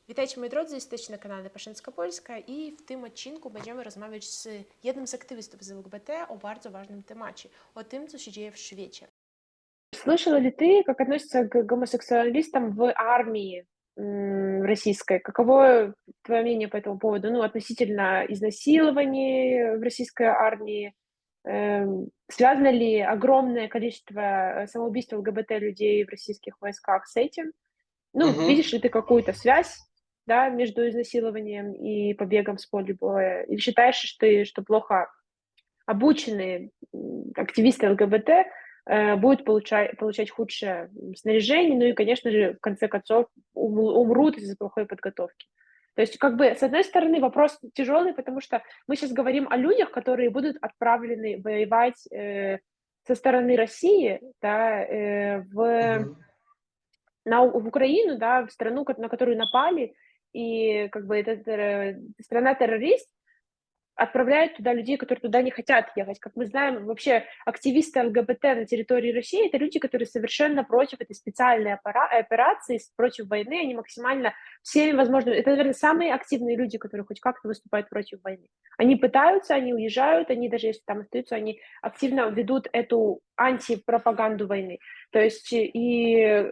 Witajcie moi drodzy, jesteście na kanale Paszyńska Polska i w tym odcinku będziemy rozmawiać z jednym z aktywistów z LGBT o bardzo ważnym temacie, o tym, co się dzieje w świecie. Слышала ли ты, как относятся к гомосексуалистам в армии российской? Каково твое мнение по этому поводу? Ну, относительно изнасилований в российской армии. Связано ли огромное количество самоубийств ЛГБТ людей в российских войсках с этим? Ну, Мгм. видишь ли ты какую-то связь, да, между изнасилованием и побегом с поля боя? Или считаешь, что плохо обученные активисты ЛГБТ будут получать худшее снаряжение, ну и, конечно же, в конце концов, умрут из-за плохой подготовки. То есть, как бы, с одной стороны, вопрос тяжелый, потому что мы сейчас говорим о людях, которые будут отправлены воевать со стороны России, да, Мгм. в Украину, да, в страну, на которую напали, и как бы это страна-террорист, отправляют туда людей, которые туда не хотят ехать. Как мы знаем, вообще активисты ЛГБТ на территории России — это люди, которые совершенно против этой специальной операции, против войны. Они максимально всеми возможными... Это, наверное, самые активные люди, которые хоть как-то выступают против войны. Они пытаются, они уезжают, они даже если там остаются, они активно ведут эту антипропаганду войны. То есть я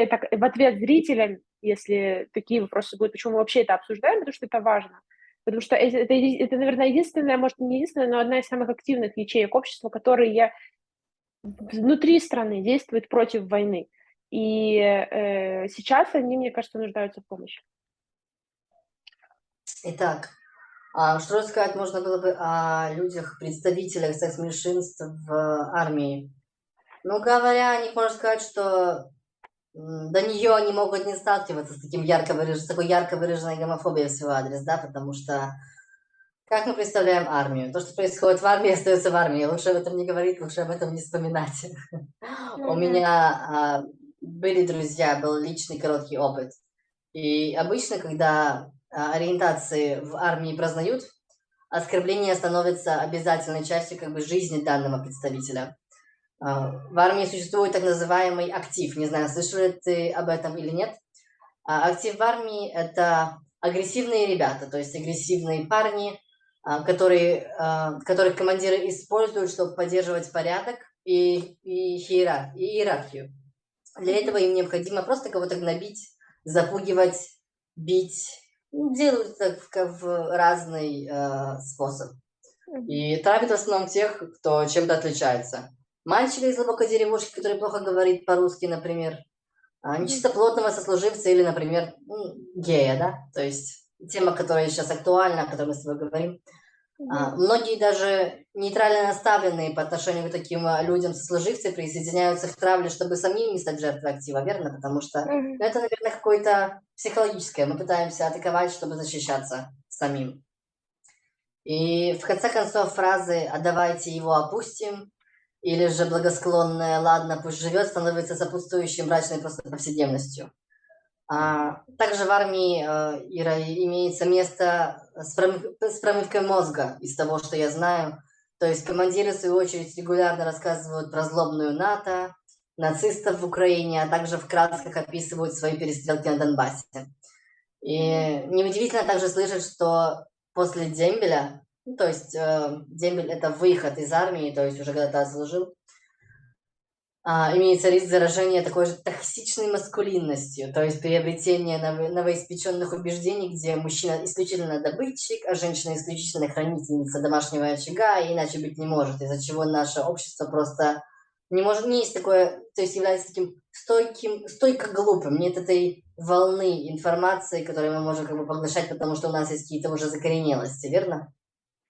так в ответ зрителям, если такие вопросы будут, почему мы вообще это обсуждаем, потому что это важно. Потому что это, наверное, единственная, может, не единственная, но одна из самых активных ячеек общества, которые внутри страны действуют против войны. И сейчас они, мне кажется, нуждаются в помощи. Итак, что рассказать можно было бы о людях, представителях секс-меньшинств в армии? Ну, говоря о них, можно сказать, что до нее они могут не сталкиваться с такой ярко выраженной гомофобией в свой адрес, да, потому что как мы представляем армию? То, что происходит в армии, остается в армии. Лучше об этом не говорить, лучше об этом не вспоминать. У Мгм. меня были друзья, был личный короткий опыт. И обычно, когда ориентации в армии признают, оскорбление становится обязательной частью как бы жизни данного представителя. В армии существует так называемый актив. Не знаю, слышал ли ты об этом или нет. Актив в армии — это агрессивные ребята, то есть агрессивные парни, которых командиры используют, чтобы поддерживать порядок и иерархию. Для Мгм. этого им необходимо просто кого-то гнобить, запугивать, бить. Ну, делают это в разный способ. Мгм. И травят в основном тех, кто чем-то отличается. Мальчика из глубокой деревушки, который плохо говорит по-русски, например, Мгм. нечистоплотного сослуживца или, например, гея, да? То есть тема, которая сейчас актуальна, о которой мы с тобой говорим. Мгм. Многие даже нейтрально наставленные по отношению к таким людям сослуживцы присоединяются к травле, чтобы самим не стать жертвой актива, верно? Потому что Мгм. ну, это, наверное, какое-то психологическое. Мы пытаемся атаковать, чтобы защищаться самим. И в конце концов фразы «а давайте его опустим» или же благосклонное «ладно, пусть живет» становится сопутствующей мрачной просто повседневностью. Также в армии, Ира, имеется место с промывкой мозга, из того, что я знаю. То есть командиры, в свою очередь, регулярно рассказывают про злобную НАТО, нацистов в Украине, а также в красках описывают свои перестрелки на Донбассе. И Мгм. неудивительно также слышать, что после дембеля, ну, то есть дембель — это выход из армии, то есть уже когда ты отслужил, имеется риск заражения такой же токсичной маскулинностью, то есть приобретение новоиспеченных убеждений, где мужчина исключительно добытчик, а женщина исключительно хранительница домашнего очага, и иначе быть не может, из-за чего наше общество просто не может, не есть такое, то есть является таким стойко глупым, нет этой волны информации, которую мы можем как бы поглощать, потому что у нас есть какие-то уже закоренелости, верно?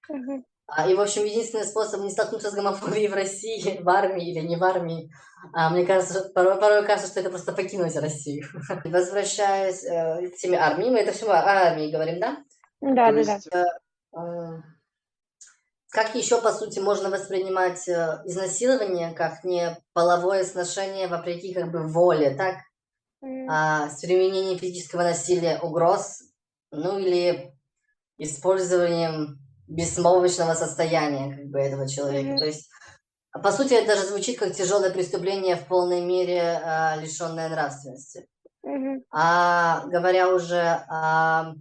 Мгм. И, в общем, единственный способ не столкнуться с гомофобией в России, в армии или не в армии, мне кажется, порой кажется, что это просто покинуть Россию. Возвращаясь к теме армии, мы это все о армии говорим, да? То Да-да-да. есть, э, как еще, по сути, можно воспринимать изнасилование как не половое сношение вопреки как бы воле, так? М. С применением физического насилия, угроз, ну или использованием беспомощного состояния как бы этого человека. Мгм. То есть, по сути, это даже звучит как тяжелое преступление в полной мере, лишенное нравственности. Мгм. А говоря уже о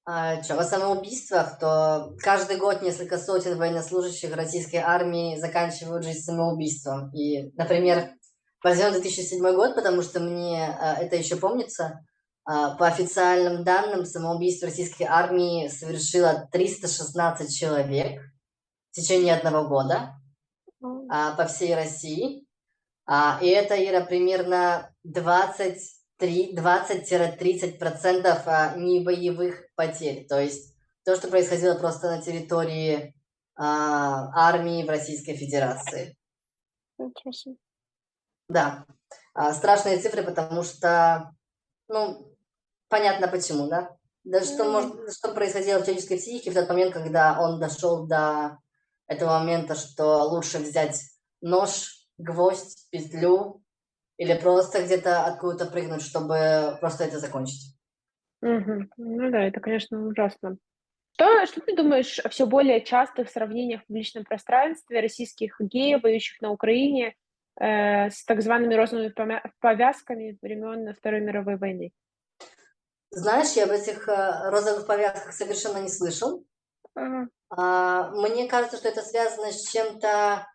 самоубийствах, то каждый год несколько сотен военнослужащих российской армии заканчивают жизнь самоубийством. И, например, возьмем 2007 год, потому что мне это еще помнится. По официальным данным, самоубийство российской армии совершило 316 человек в течение одного года М. по всей России. И это, Ира, примерно 20-30% небоевых потерь. То есть то, что происходило просто на территории армии в Российской Федерации. Ничего себе. Да, страшные цифры, потому что, ну, понятно почему, да? Да Ну что происходило в человеческой психике в тот момент, когда он дошел до этого момента, что лучше взять нож, гвоздь, петлю или просто где-то откуда-то прыгнуть, чтобы просто это закончить. да. Мгм. Ну да, это, конечно, ужасно. Что ты думаешь о все более частых сравнениях в публичном пространстве российских геев, воюющих на Украине, с так зваными розовыми повязками времен Второй мировой войны? Знаешь, я об этих розовых повязках совершенно не слышал. Ага. Мне кажется, что это связано с чем-то,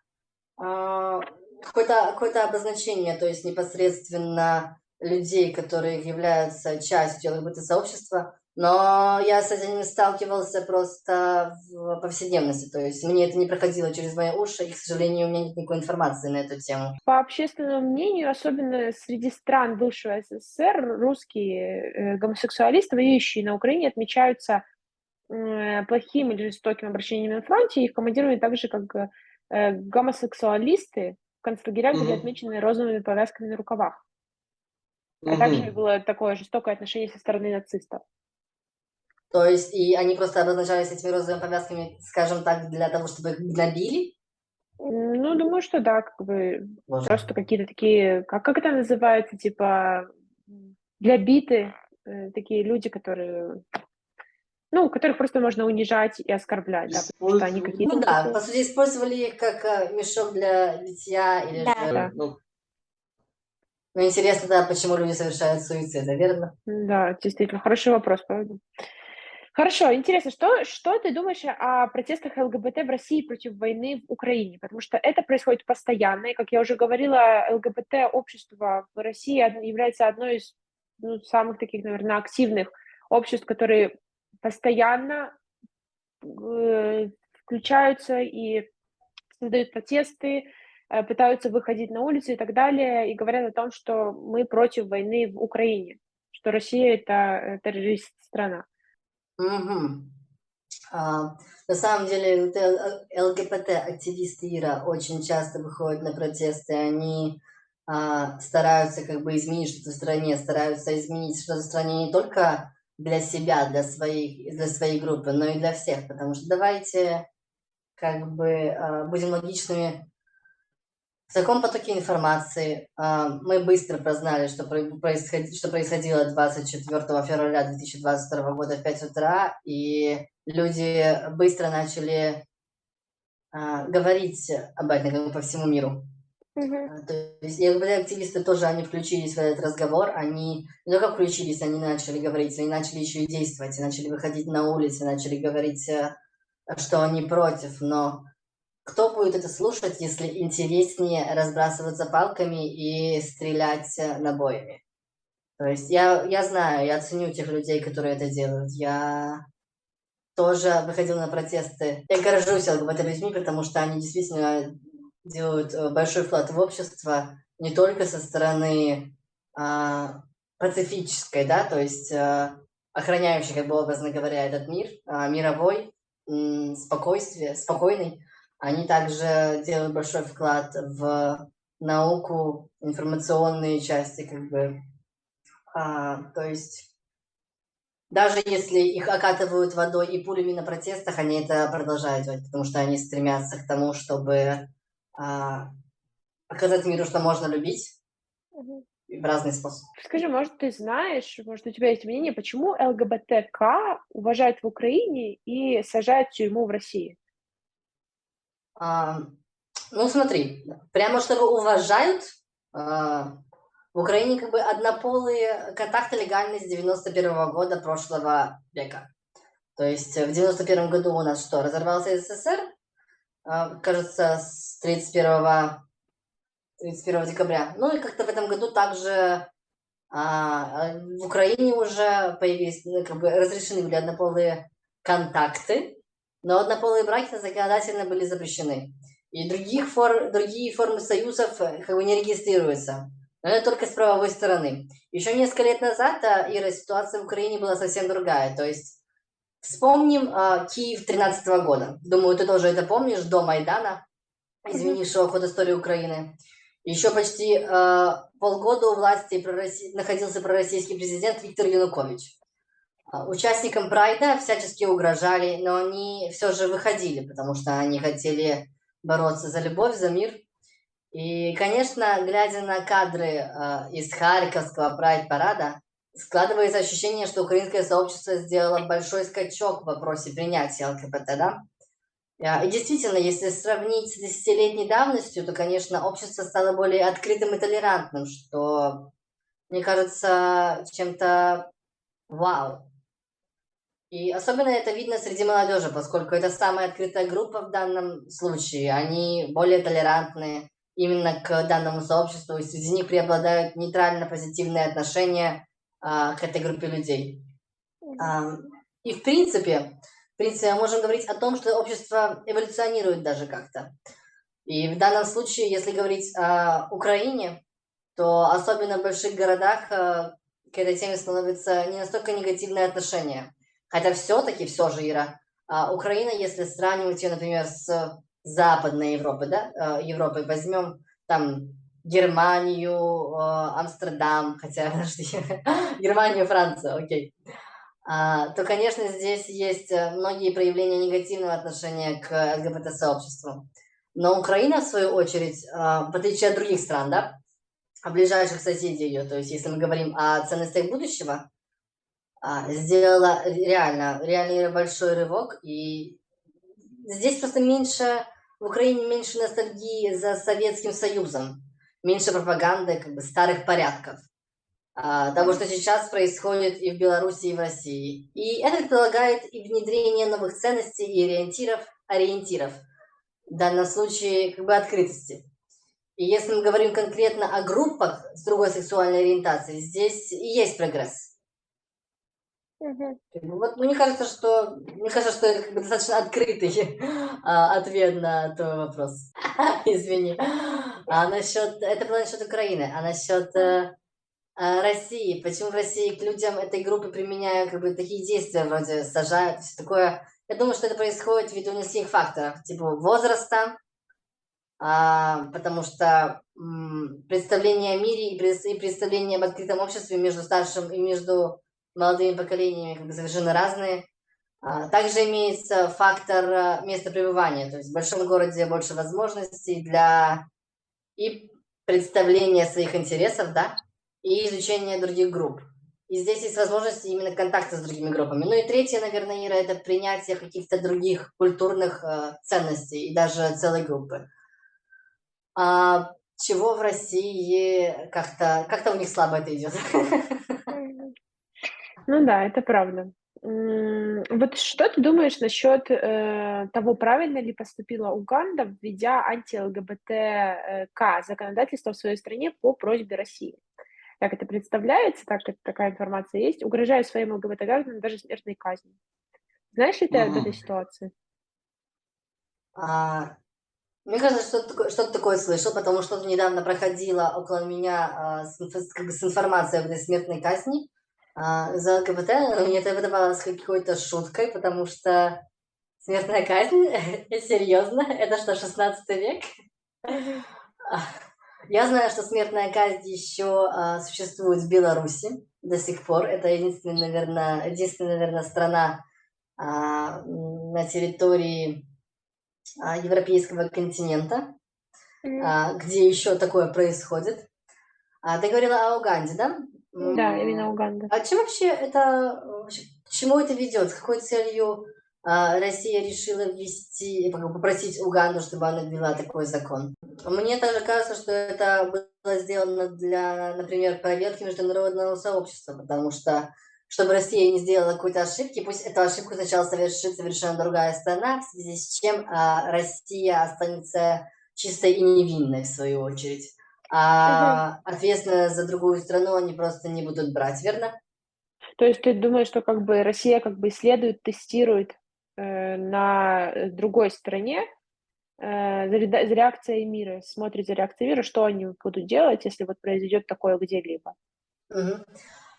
какое-то обозначение, то есть непосредственно людей, которые являются частью ЛГБТ-сообщества, но я с этим не сталкивался просто в повседневности, то есть мне это не проходило через мои уши, и, к сожалению, у меня нет никакой информации на эту тему. По общественному мнению, особенно среди стран бывшего СССР, русские, гомосексуалисты, воюющие на Украине, отмечаются, плохим или жестоким обращением на фронте. Их командировали так же, как, гомосексуалисты в концлагерях были Мгм. отмечены розовыми повязками на рукавах. А также Мгм. было такое жестокое отношение со стороны нацистов. То есть и они просто обозначались этими розовыми повязками, скажем так, для того, чтобы их гнобили? Ну, думаю, что да, как бы Боже. просто какие-то такие, как это называется, типа, для биты, такие люди, которые, ну, которых просто можно унижать и оскорблять, да, потому что они какие-то Ну не да, такие. по сути, использовали их как мешок для битья или Да, же... да, Ну, интересно, да, почему люди совершают суицид, верно? да, действительно, хороший вопрос, правда. Хорошо, интересно, что ты думаешь о протестах ЛГБТ в России против войны в Украине? Потому что это происходит постоянно, и, как я уже говорила, ЛГБТ-общество в России является одной из, ну, самых таких, наверное, активных обществ, которые постоянно включаются и создают протесты, пытаются выходить на улицы и так далее, и говорят о том, что мы против войны в Украине, что Россия — это террористская страна. Мгм. На самом деле, вот ЛГБТ-активисты Ира очень часто выходят на протесты, они стараются как бы изменить что-то в стране, стараются изменить что-то в стране не только для себя, для своей группы, но и для всех, потому что давайте как бы будем логичными. В таком потоке информации мы быстро прознали, что происходило 24 февраля 2022 года в 5 утра, и люди быстро начали говорить об этом как бы по всему миру. Мгм. То есть ЛГБТ-активисты тоже, они включились в этот разговор, они не только включились, они начали говорить, они начали еще и действовать, и начали выходить на улицы, начали говорить, что они против, но кто будет это слушать, если интереснее разбрасываться палками и стрелять набоями? То есть я знаю, я ценю тех людей, которые это делают. Я тоже выходила на протесты. Я горжусь ЛГБТ-людьми, потому что они действительно делают большой вклад в общество не только со стороны пацифической, да, то есть охраняющей, как бы образно говоря, этот мир, мировой, спокойный. Они также делают большой вклад в науку, информационные части, как бы. То есть даже если их окатывают водой и пулями на протестах, они это продолжают делать, потому что они стремятся к тому, чтобы а, показать миру, что можно любить Мгм. в разный способ. Скажи, может, ты знаешь, может, у тебя есть мнение, почему ЛГБТК уважают в Украине и сажают в тюрьму в России? А, ну, смотри, прямо чтобы уважают, а, В Украине как бы однополые контакты легальны с 91 года прошлого века. То есть в 91 году у нас что, разорвался СССР? Кажется, с 31 декабря. Ну и как-то в этом году также в Украине уже появились, как бы разрешены были однополые контакты, но однополые браки законодательно были запрещены. И другие формы союзов как бы не регистрируются. Но это только с правовой стороны. Еще несколько лет назад, Ира, ситуация в Украине была совсем другая. То есть вспомним Киев 13 года. Думаю, ты тоже это помнишь, до Майдана, изменившего ход истории Украины. Еще почти полгода у власти находился пророссийский президент Виктор Янукович. Участникам Прайда всячески угрожали, но они все же выходили, потому что они хотели бороться за любовь, за мир. И, конечно, глядя на кадры из Харьковского Прайд-парада, складывается ощущение, что украинское сообщество сделало большой скачок в вопросе принятия ЛГБТ, да? И действительно, если сравнить с десятилетней давностью, то, конечно, общество стало более открытым и толерантным, что, мне кажется, чем-то вау. И особенно это видно среди молодежи, поскольку это самая открытая группа в данном случае. Они более толерантны именно к данному сообществу, и среди них преобладают нейтрально-позитивные отношения к этой группе людей. И в принципе, мы можем говорить о том, что общество эволюционирует даже как-то. И в данном случае, если говорить о Украине, то особенно в больших городах к этой теме становится не настолько негативное отношение. Хотя все-таки, все же, Ира, Украина, если сравнивать ее, например, с Западной Европой, да, Европой, возьмем там Германию, Амстердам, хотя, подожди, Германию, Францию, окей. То, конечно, здесь есть многие проявления негативного отношения к ЛГБТ-сообществу. Но Украина, в свою очередь, в отличие от других стран, да, ближайших соседей ее, то есть если мы говорим о ценностях будущего, сделала реально большой рывок. И здесь просто в Украине меньше ностальгии за Советским Союзом, меньше пропаганды как бы старых порядков. Того, что сейчас происходит и в Беларуси, и в России. И это предполагает и внедрение новых ценностей и ориентиров. В данном случае как бы открытости. И если мы говорим конкретно о группах с другой сексуальной ориентацией, здесь и есть прогресс. Вот мне кажется, что это как бы достаточно открытый ответ на твой вопрос. Извини. Это было насчет Украины. А насчет России. Почему в России к людям этой группы применяют как бы такие действия, вроде сажают и все такое? Я думаю, что это происходит ввиду нескольких факторов, типа возраста, потому что представление о мире и представление об открытом обществе между старшим и между молодыми поколениями как бы совершенно разные. Также имеется фактор места пребывания, то есть в большом городе больше возможностей для и представления своих интересов, да, и изучения других групп. И здесь есть возможность именно контакта с другими группами. Ну и третье, наверное, Ира, это принятие каких-то других культурных ценностей и даже целой группы. Чего в России как-то у них слабо это идет. Ну да, это правда. Вот что ты думаешь насчет того, правильно ли поступила Уганда, введя анти-ЛГБТК законодательство в своей стране по просьбе России? Как это представляется, такая информация есть, угрожая своим ЛГБТ-гражданам даже смертной казнью. Знаешь ли ты об этой ситуации? Мне кажется, что-то такое слышал, потому что недавно проходила около меня с информацией об этой смертной казни за ЛГБТ, но мне это выдавалось какой-то шуткой, потому что смертная казнь, серьезно, это что, 16 век? Я знаю, что смертная казнь еще существует в Беларуси до сих пор. Это единственная, наверное, страна на территории европейского континента, где еще такое происходит. Ты говорила о Уганде, да? Да, именно Уганда. К чему это ведет? С какой целью Россия решила попросить Уганду, чтобы она ввела такой закон. Мне также кажется, что это было сделано для, например, проверки международного сообщества, потому что, чтобы Россия не сделала какой-то ошибки, пусть эту ошибку сначала совершит совершенно другая страна, в связи с чем Россия останется чистой и невинной, в свою очередь. А ответственность за другую страну они просто не будут брать, верно? То есть ты думаешь, что как бы Россия как бы исследует, тестирует на другой стороне за реакцией мира, смотрит за реакцией мира, что они будут делать, если вот произойдет такое где-либо. Мгм.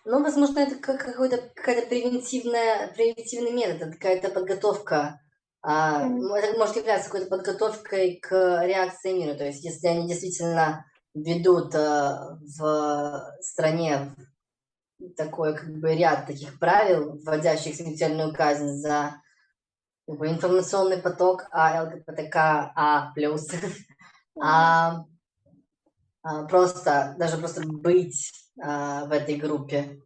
Ну, возможно, это какая-то превентивный метод, это какая-то подготовка. Мгм. Это может являться какой-то подготовкой к реакции мира. То есть, если они действительно ведут в стране такой как бы ряд таких правил, вводящих смертельную казнь за как бы, информационный поток ЛГБТК+, Мгм. а, даже просто быть в этой группе.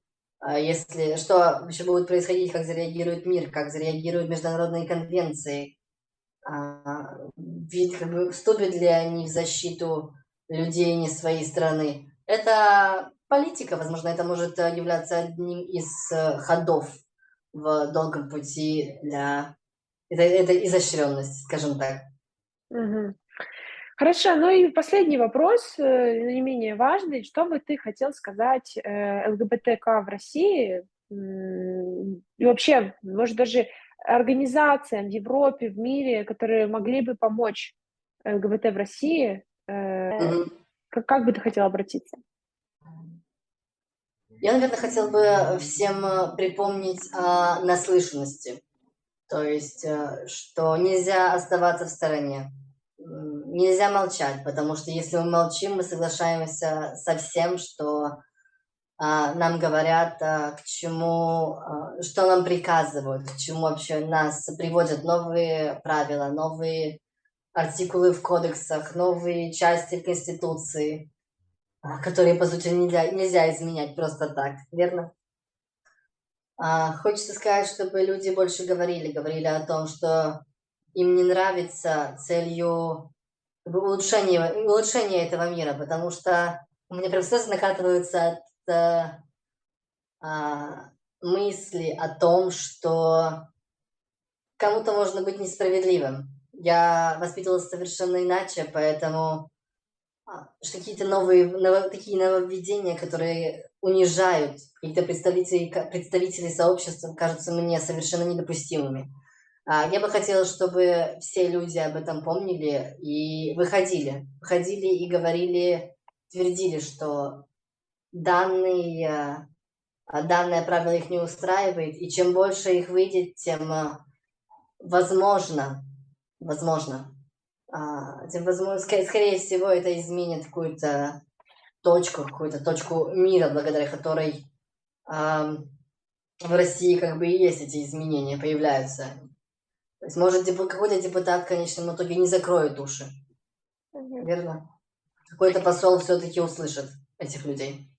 Если что вообще будет происходить, как зареагирует мир, как зареагируют международные конвенции, ведь как бы вступят ли они в защиту людей не своей страны. Это политика, возможно, это может являться одним из ходов в долгом пути для это изощренность, скажем так. Мгм. Хорошо, ну и последний вопрос, но не менее важный. Что бы ты хотел сказать ЛГБТК в России и вообще, может, даже организациям в Европе, в мире, которые могли бы помочь ЛГБТ в России? Мгм. Как бы ты хотел обратиться? Я, наверное, хотел бы всем припомнить о наслышанности. То есть, что нельзя оставаться в стороне. Нельзя молчать, потому что если мы молчим, мы соглашаемся со всем, что нам говорят, к чему, что нам приказывают, к чему вообще нас приводят новые правила, новые артикулы в кодексах, новые части в Конституции, которые, по сути, нельзя изменять просто так, верно? Хочется сказать, чтобы люди больше говорили о том, что им не нравится целью как бы улучшения этого мира, потому что у меня прям слезы накатываются от а, мысли о том, что кому-то можно быть несправедливым. Я воспитывалась совершенно иначе, поэтому что какие-то такие нововведения, которые унижают каких-то представителей сообщества, кажутся мне совершенно недопустимыми. Я бы хотела, чтобы все люди об этом помнили и выходили и говорили, твердили, что данное правило их не устраивает, и чем больше их выйдет, тем возможно, возможно, скорее всего, это изменит какую-то точку мира, благодаря которой в России как бы и есть эти изменения, появляются. То есть, может, какой-то депутат в конечном итоге не закроет уши, Мгм. верно? Какой-то посол все-таки услышит этих людей.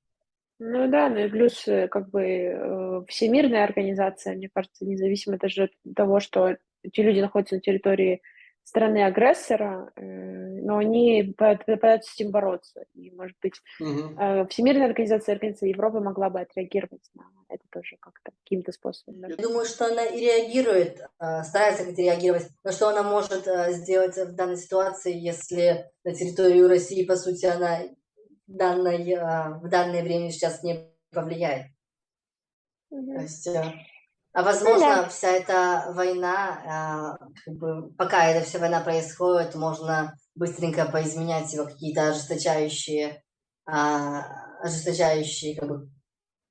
Ну да, ну и плюс как бы всемирная организация, мне кажется, независимо даже от того, что эти люди находятся на территории страны-агрессора, но они пытаются с этим бороться. И, может быть, Мгм. Всемирная организация Европы могла бы отреагировать на это тоже как-то, каким-то способом, да. Я думаю, что она и реагирует, старается как-то реагировать. Но что она может сделать в данной ситуации, если на территорию России, по сути, она в данное время сейчас не повлияет? То Мгм. есть, Ну да. возможно, вся эта война, как бы, пока эта вся война происходит, можно быстренько поизменять его какие-то ожесточающие как бы,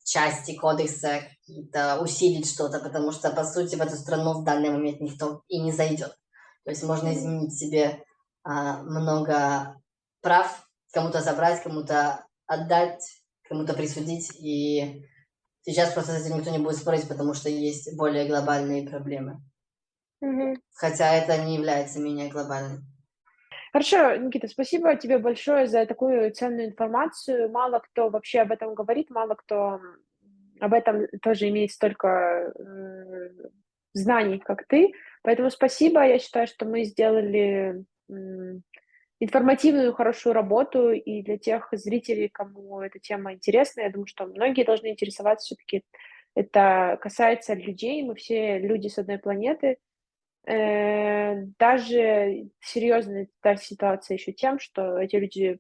части кодекса, какие-то усилить что-то, потому что, по сути, в эту страну в данный момент никто и не зайдет. То есть можно Мгм. изменить себе много прав, кому-то забрать, кому-то отдать, кому-то присудить, и сейчас просто с этим никто не будет спорить, потому что есть более глобальные проблемы. Мгм. Хотя это не является менее глобальным. Хорошо, Никита, спасибо тебе большое за такую ценную информацию. Мало кто вообще об этом говорит, мало кто об этом тоже имеет столько знаний, как ты. Поэтому спасибо. Я считаю, что мы сделали информативную, хорошую работу. И для тех зрителей, кому эта тема интересна, я думаю, что многие должны интересоваться все-таки. Это касается людей, мы все люди с одной планеты. Даже серьезная та ситуация еще тем, что эти люди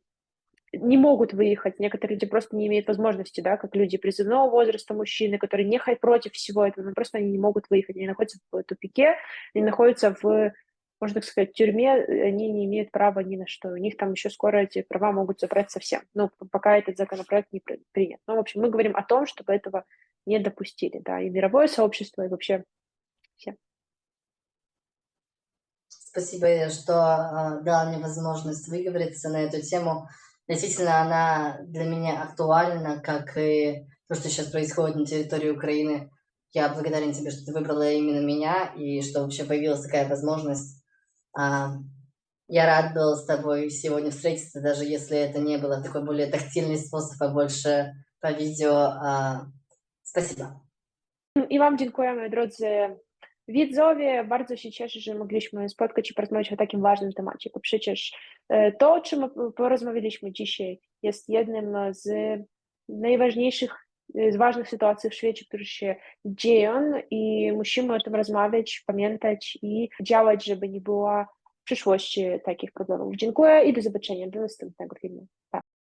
не могут выехать. Некоторые люди просто не имеют возможности, да, как люди призывного возраста, мужчины, которые не против всего этого, но просто они не могут выехать. Они находятся в тупике, они находятся в, можно так сказать, тюрьме, они не имеют права ни на что. У них там еще скоро эти права могут забрать совсем. Ну, пока этот законопроект не принят. Ну, в общем, мы говорим о том, чтобы этого не допустили, да, и мировое сообщество, и вообще все. Спасибо, Ира, что дала мне возможность выговориться на эту тему. Действительно, она для меня актуальна, как и то, что сейчас происходит на территории Украины. Я благодарен тебе, что ты выбрала именно меня и что вообще появилась такая возможность. Я рад был с тобой сегодня встретиться, даже если это не было такой более тактильный способ, а больше по видео. Spasiba. I wam dziękujemy, drodzy widzowie. Bardzo się cieszę, że mogliśmy spotkać i porozmawiać o takim ważnym temacie, bo przecież to, o czym porozmawialiśmy dzisiaj, jest jednym z najważniejszych, z ważnych sytuacji w świecie, które się dzieją i musimy o tym rozmawiać, pamiętać i działać, żeby nie było w przyszłości takich problemów. Dziękuję i do zobaczenia, do następnego filmu.